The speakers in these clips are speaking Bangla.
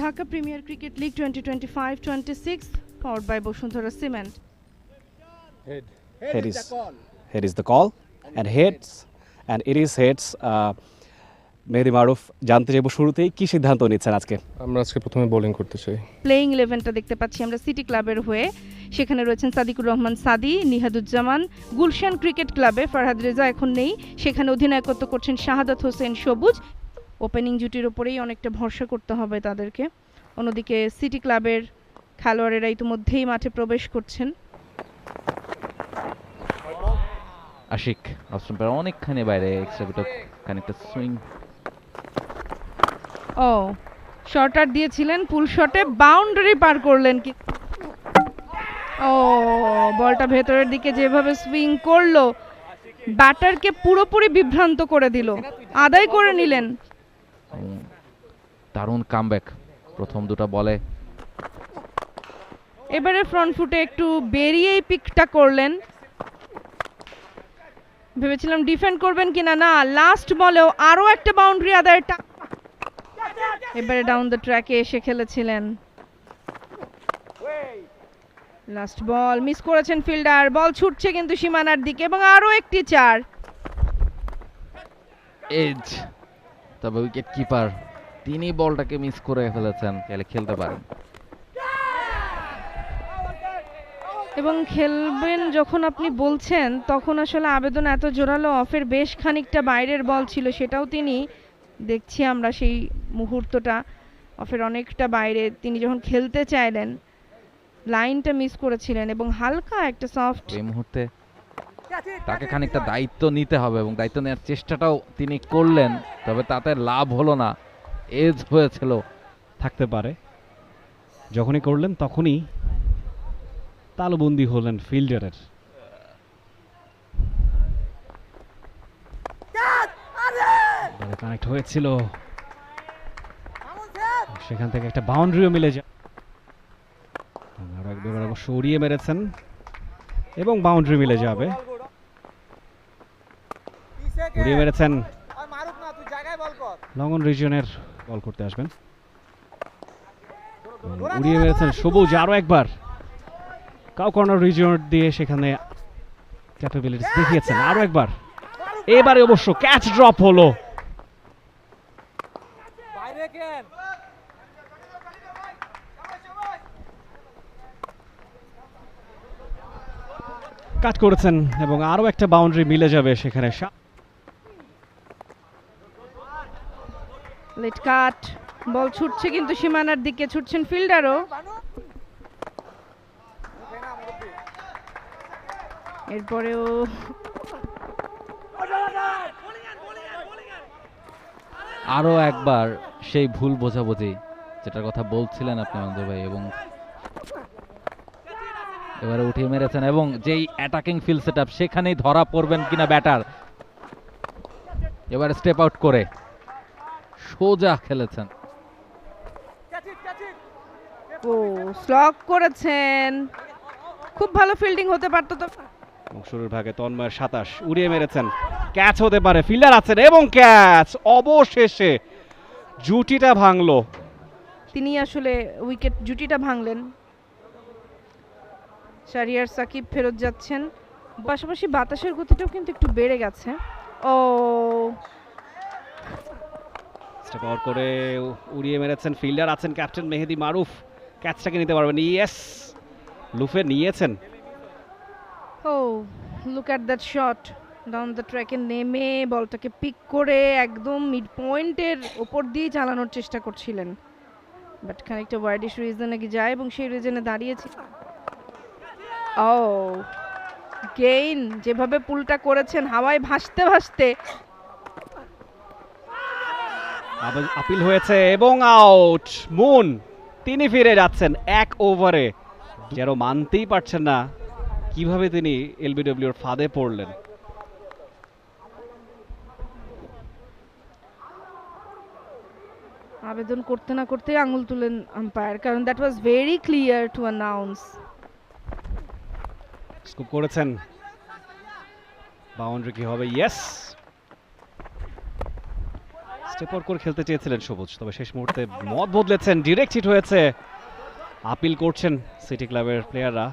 Dhaka premier cricket league 2025-26 powered by Bashundhara cement. Head is the call and it is heads. মেহেদী মারুফ, জানতে চাইব শুরুতেই কি সিদ্ধান্ত নিচ্ছেন আজকে? আমরা আজকে প্রথমে বোলিং করতে চাই। প্লেইং 11টা দেখতে পাচ্ছি আমরা সিটি ক্লাবের হয়ে। সেখানে রয়েছেন সাদিকুর রহমান সাদি, নিহাদুজ্জামান। গুলশান ক্রিকেট ক্লাবে ফারহাদ রেজা এখন নেই, সেখানে অধিনায়কত্ব করছেন শাহাদাত হোসেন সবুজ। ওপেনিং জুটির ওপরেই অনেকটা ভরসা করতে হবে তাদেরকে। অন্যদিকে সিটি ক্লাবের খেলোয়াড়েরা ইতিমধ্যেই মাঠে প্রবেশ করছেন। আশিক অস্ট্রেলিয়ার অনেকখানি বাইরে, এক্সট্রা বিট অফ খানিকটা সুইং। ও শর্টার দিয়েছিলেন, পুল শটে বাউন্ডারি পার করলেন কি। ও বলটা ভেতরের দিকে যেভাবে সুইং করলো, ব্যাটারকে পুরোপুরি বিভ্রান্ত করে দিল, আদায় করে নিলেন। দারুণ কামব্যাক প্রথম দুটো বলে। এবারে ফ্রন্ট ফুটে একটু বেরিয়েই পিকটা করলেন। ভেবেছিলাম ডিফেন্ড করবেন কিনা, না, লাস্ট বলেও আরো একটা বাউন্ডারি আদায়টা। এবারে ডাউন দ্য ট্র্যাকে এসে খেলেছিলেন। লাস্ট বল মিস করেছেন ফিল্ডার, বল ছুটছে কিন্তু সীমানার দিকে এবং আরো একটি 4। এজ, তবে উইকেট কিপার তিনি বলটাকে মিস করে ফেলেছেন, তাহলে খেলতে পারেন। এবং খেলবেন যখন আপনি বলছেন, তখন আসলে আবেদন এত জোরালো, অফের বেশ খানিকটা বাইরের বল ছিল, সেটাও তিনি দেখছি আমরা সেই মুহূর্তটা অফের অনেকটা বাইরে। তিনি যখন খেলতে চাইলেন লাইনটা মিস করেছিলেন এবং হালকা একটা সফট। এই মুহূর্তে তাকে খানিকটা দায়িত্ব নিতে হবে এবং দায়িত্ব নেওয়ার চেষ্টাটাও তিনি করলেন, তবে তাতে লাভ হলো না। এজ হয়েছিল, থাকতে পারে। যখনই করলেন তখনই তালুবন্দি হলেন ফিল্ডারের। কানেক্ট হয়েছিল, সেখান থেকে একটা বাউন্ডারিও মিলে যায়। আরো একবার অবশ্য উড়িয়ে মেরেছেন এবং বাউন্ডারি মিলে যাবে। উড়িয়ে মেরেছেন, লং অন রিজিয়নের বল করতে আসবেন। উড়িয়ে মেরেছেন সবুজ, আরো একবার কাউ কর্নার রিজিয়ন দিয়ে সেখানে ক্যাপাবিলিটিস দেখিয়েছেন। আরো একবার, এবারে অবশ্য ক্যাচ ড্রপ হলো। কাট করেছেন এবং আরো একটা বাউন্ডারি মিলে যাবে সেখানে। লেট কাট, বল ছুটছে কিন্তু সীমানার দিকে, ছুটছেন ফিল্ডারও। এরপরেও আরো একবার সেই ভুল বোঝাবুঝি যেটার কথা বলছিলেন আপনি মঞ্জু ভাই, এবং এবারে উঠিয়ে মেরেছেন এবং যেই অ্যাটাকিং ফিল্ড সেটআপ, সেখানেই ধরা পড়বেন কিনা ব্যাটার। এবারে স্টেপ আউট করে সোজা খেলেছেন। ও স্লগ করেছেন, খুব ভালো ফিল্ডিং হতে পারতো তো। শুরুর ভাগে তন্ময়ের 27, উড়িয়ে মেরেছেন, ক্যাচ হতে পারে, ফিল্ডার আছেন এবং ক্যাচ। অবশেষে জুটিটা ভাঙলো, তিনি আসলে উইকেট জুটিটা ভাঙলেন। শাহরিয়ার সাকিব ফেরত যাচ্ছেন, পাশাপাশি বাতাসের গতিটাও কিন্তু একটু বেড়ে গেছে। ও স্টেপ আউট করে উড়িয়ে মেরেছেন, ফিল্ডার আছেন ক্যাপ্টেন মেহেদী মারুফ, ক্যাচটাকে নিতে পারবেন। ইয়েস, লুফে নিয়েছেন। Oh look at that shot, down the ট্র্যাকে নেমে বলটাকে পিক করে একদম মিড পয়েন্টের ওপর দিয়ে চালানোর চেষ্টা করছিলেন, বাট খানিকটা ওয়াইডিশ রিজনে যায় এবং সেই রিজনে দাঁড়িয়েছে। ও গেইন, যেভাবে পুলটা করেছেন হাওয়ায় ভাসতে ভাসতে। আপিল হয়েছে এবং আউট। মুন তিনি ফিরে যাচ্ছেন এক ওভারে, যেন মানতেই পারছেন না কিভাবে তিনি এলবিডব্লিউর ফাঁদে পড়লেন। আবেদন করতে না করতে আঙুল তুলেন আম্পায়ার, কারণ that was very clear to announce. Scoop করেছেন, বাউন্ডারি কি হবে? ইয়েস, স্টেপ আউট করে খেলতে চেয়েছিলেন সবুজ, তবে শেষ মুহূর্তে মত বদলেছেন, ডিরেক্ট হিট হয়েছে। আপিল করছেন সিটি ক্লাবের প্লেয়াররা।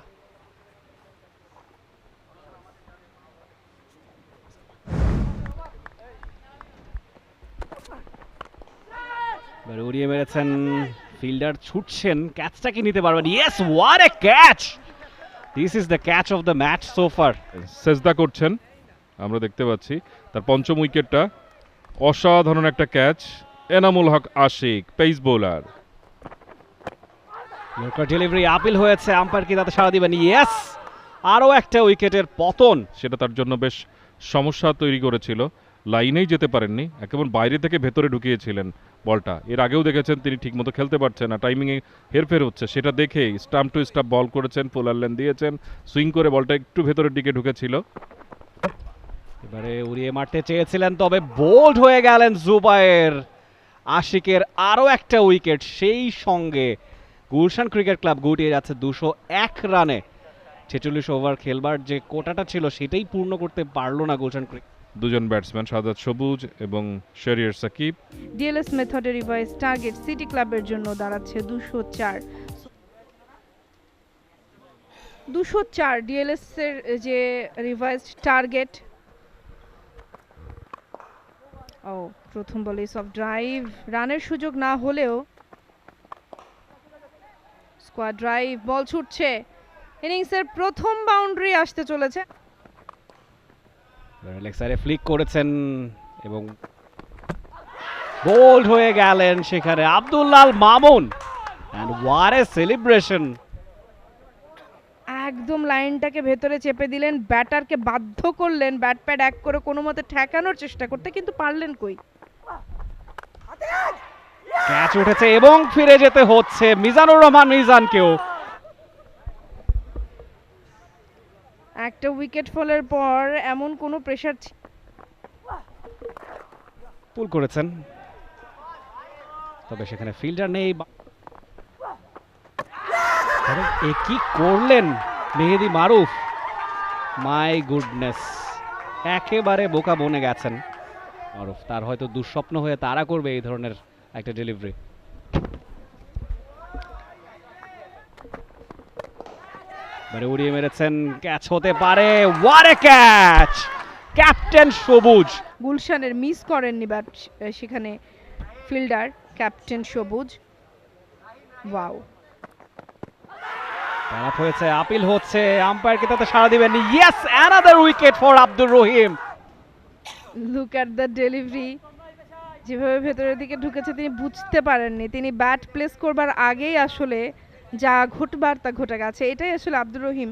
এবারে উড়িয়ে মেরেছেন, ফিল্ডার ছুটছেন, ক্যাচটা কি নিতে পারবেন? Yes, what a catch! This is the catch of the match so far. সেজদা করছেন আমরা দেখতে পাচ্ছি, তার পঞ্চম উইকেটটা। অসাধারণ একটা catch, Enamul Haque Ashik, pace bowler. Yorker delivery, appeal হয়েছে, আম্পায়ার কি তাতে সাড়া দিবেন? ইয়েস, আরও একটা উইকেটের পতন। সেটা তার জন্য বেশ সমস্যা তৈরি করেছিল, লাইনেই যেতে পারেননি, একেবারে বাইরে থেকে ভেতরে ঢুকিয়েছিলেন বলটা। এর আগেও দেখেছেন তিনি ঠিকমতো খেলতে পারছেন না, টাইমিংয়ে হেরফের হচ্ছে, সেটা দেখেই স্টাম্প টু স্টাম্প বল করেছেন, পোলার লেন দিয়েছেন, সুইং করে বলটা একটু ভেতরের দিকে ঢুকেছিল। এবারে উড়িয়ে মারতে চেয়েছিলেন, তবে বোল্ড হয়ে গেলেন জুবায়ের। আশিকের আরও একটা উইকেট, সেই সঙ্গে গুলশান ক্রিকেট ক্লাব গুটিয়ে যাচ্ছে 201 রানে। 46 ওভার খেলবার যে কোটাটা ছিল সেটাই পূর্ণ করতে পারলো না গুলশান ক্রিকেট। দুজন ব্যাটসম্যান শাহাদাত সবুজ এবং শেরিয়ার সাকিব। ডিএলএস মেথডে রিভাইজ টার্গেট সিটি ক্লাবের জন্য দাঁড়াচ্ছে 204। 204 ডিএলএস এর যে রিভাইজড টার্গেট। ও, প্রথম বলে সফট ড্রাইভ, রানের সুযোগ না হলেও স্কোয়াড ড্রাইভ, বল ছুটছে, ইনিংসের প্রথম বাউন্ডারি আসতে চলেছে। লেগ সাইডে ফ্লিক করেছেন এবং বোল্ড হয়ে গেলেন সেখানে Abdullah Al Mamun. And what a celebration! একদম লাইনটাকে ভেতরে চেপে দিলেন, ব্যাটারকে বাধ্য করলেন ব্যাট প্যাড এক করে কোনো মতে ঠেকানোর চেষ্টা করতে, কিন্তু পারলেন কই। ক্যাচ উঠেছে এবং ফিরে যেতে হচ্ছে মিজানুর রহমান মিজানকেও। একটা উইকেট ফলের পর এমন কোনো প্রেসার পুল করেছেন, তবে সেখানে ফিল্ডার নেই। আরে, এ কি করলেন মেহেদি মারুফ! মাই গুডনেস, একেবারে বোকা বনে গেছেন মারুফ। তার হয়তো দুঃস্বপ্ন হয়ে তারা করবে এই ধরনের একটা ডেলিভারি। এবারে উড়িয়ে মেরেছেন, ক্যাচ হতে পারে। What a catch! ক্যাপ্টেন সবুজ। গুলশানের মিস করেননি ব্যাট সেখানে ফিল্ডার ক্যাপ্টেন সবুজ। ওয়াও, খারাপ হয়েছে, আপিল হচ্ছে, আম্পায়ার কি তাতে সাড়া দিবেন? Yes, another wicket for Abdur Rahim. Look at the delivery, যেভাবে ভেতরের দিকে ঢুকেছে তিনি বুঝতে পারেননি, তিনি ব্যাট প্লেস করবার আগেই আসলে যা ঘটবার তা ঘটে গেছে। এটাই আসলে আব্দুর রহিম,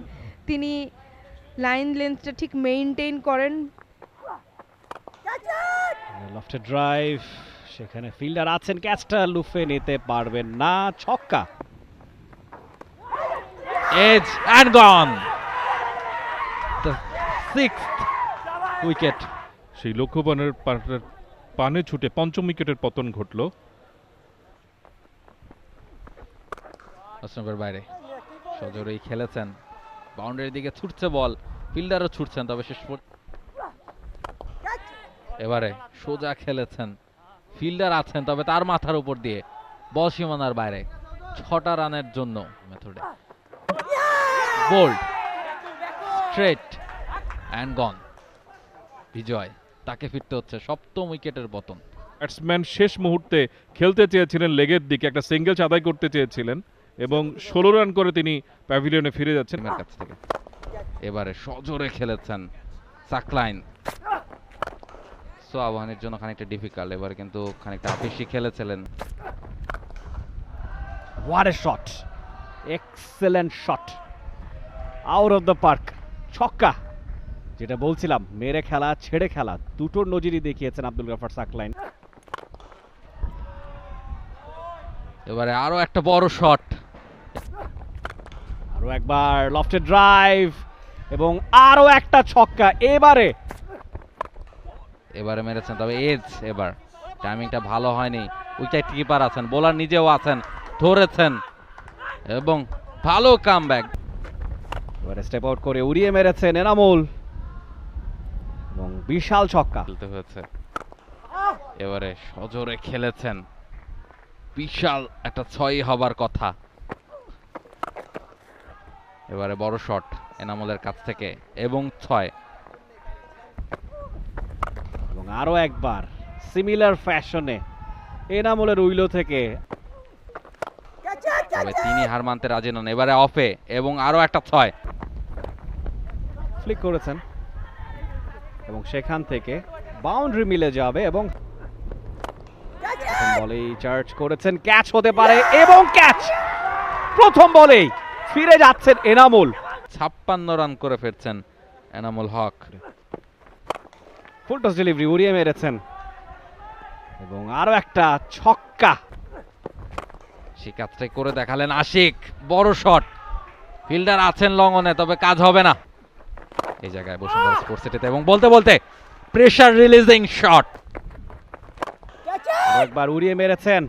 তিনি লাইন লেন্থটা ঠিক মেইনটেইন করেন। লফটেড ড্রাইভ, সেখানে ফিল্ডার আছেন, ক্যাচটা লুফে নিতে পারবেন না। ছক্কা। Edge and gone, the 6th wicket. সেই লক্ষ্যপানের পানে ছুটে পঞ্চম উইকেটের পতন ঘটল। অস্ট্রেলিয়ার বাইরে সজোরেই খেলেছেন, বাউন্ডারির দিকে ছুটছে বল, ফিল্ডারও ছুটছেন, তবে শেষ এবারে সোজা খেলেছেন, ফিল্ডার আছেন, তবে তার মাথার উপর দিয়ে বল সীমানার বাইরে। 6টা রানের জন্য মেথডে বোল্ড, স্ট্রেট অ্যান্ড গন। বিজয়, তাকে ফিরতে হচ্ছে, 7ম উইকেটের পতন। ব্যাটসম্যান শেষ মুহূর্তে খেলতে চেয়েছিলেন লেগের দিকে, একটা সিঙ্গেল আদায় করতে চেয়েছিলেন এবং 16 রান করে তিনি প্যাভিলিয়নে ফিরে যাচ্ছেন। টিমের কাছ থেকে এবারে সজোরে খেলেছেন সাকলাইন। সো আবাহনীর জন্য খানিকটা ডিফিকাল্ট, এবারে কিন্তু খানিকটা বেশি খেলেছিলেন। What a shot! Excellent shot, out of the park. ছক্কা, যেটা বলছিলাম, মেরে খেলা ছেড়ে খেলা দুটোর নজিরই দেখিয়েছেন আব্দুল গাফার সাকলাইন। এবারে আরো একটা বড় শট, আরো একবার লফটেড ড্রাইভ এবং আরো একটা ছক্কা। এবারে মেরেছেন, তবে এজ এবার টাইমিংটা ভালো হয়নি। উইকেট কিপার আছেন, বোলার নিজেও আছেন, ধরেছেন এবং ভালো কামব্যাক। এবারে স্টেপ আউট করে উড়িয়ে মেরেছেন এনামুল এবং বিশাল ছক্কা। খেলতে হয়েছে। এবারে সজোরে খেলেছেন, বিশাল একটা 6 হবার কথা। এবারে বড় শট এনামুলের কাছ থেকে এবং 6। এবং আরো একবার সিমিলার ফ্যাশনে এনামুলের উইলো থেকে তবে তিনি হার মানতে রাজি নন। এবারে অফে এবং আরো একটা 6। ফ্লিক করেছেন এবং সেখান থেকে বাউন্ডারি মিলে যাবে এবং প্রথম বলেই চার্জ করেছেন, ক্যাচ হতে পারে এবং ক্যাচ। প্রথম বলেই ফিরে যাচ্ছেন এনামুল। 56 রান করে ফেরছেন Enamul Haque. Full toss delivery উড়িয়ে মেরেছেন এবং আরো একটা ছক্কা। সে কাজটাই করে দেখালেন আশিক। বড় শট, ফিল্ডার আছেন লঙ্গনে, তবে কাজ হবে না এই জায়গায় বসুন্ধরা স্পোর্টস সিটিতে। এবং বলতে বলতে প্রেসার রিলিজিং শট, একবার উড়িয়ে মেরেছেন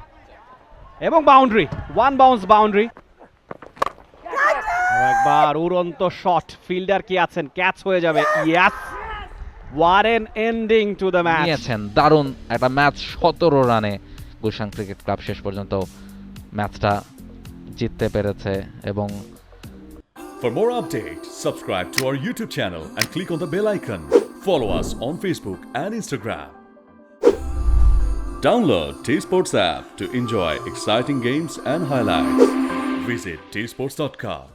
এবং বাউন্ডারি, ওয়ান বাউন্স বাউন্ডারি। একবার উড়ন্ত শট, ফিল্ডার কি আছেন, ক্যাচ হয়ে যাবে। Yes, what an ending to the match. নিয়েছেন দারুণ একটা ম্যাচ। 17 রানে গুলশান ক্রিকেট ক্লাব শেষ পর্যন্ত ম্যাচটা জিততে পেরেছে। এবং For more updates, subscribe to our YouTube channel and click on the bell icon. Follow us on Facebook and Instagram. Download T-Sports app to enjoy exciting games and highlights. Visit tsports.com.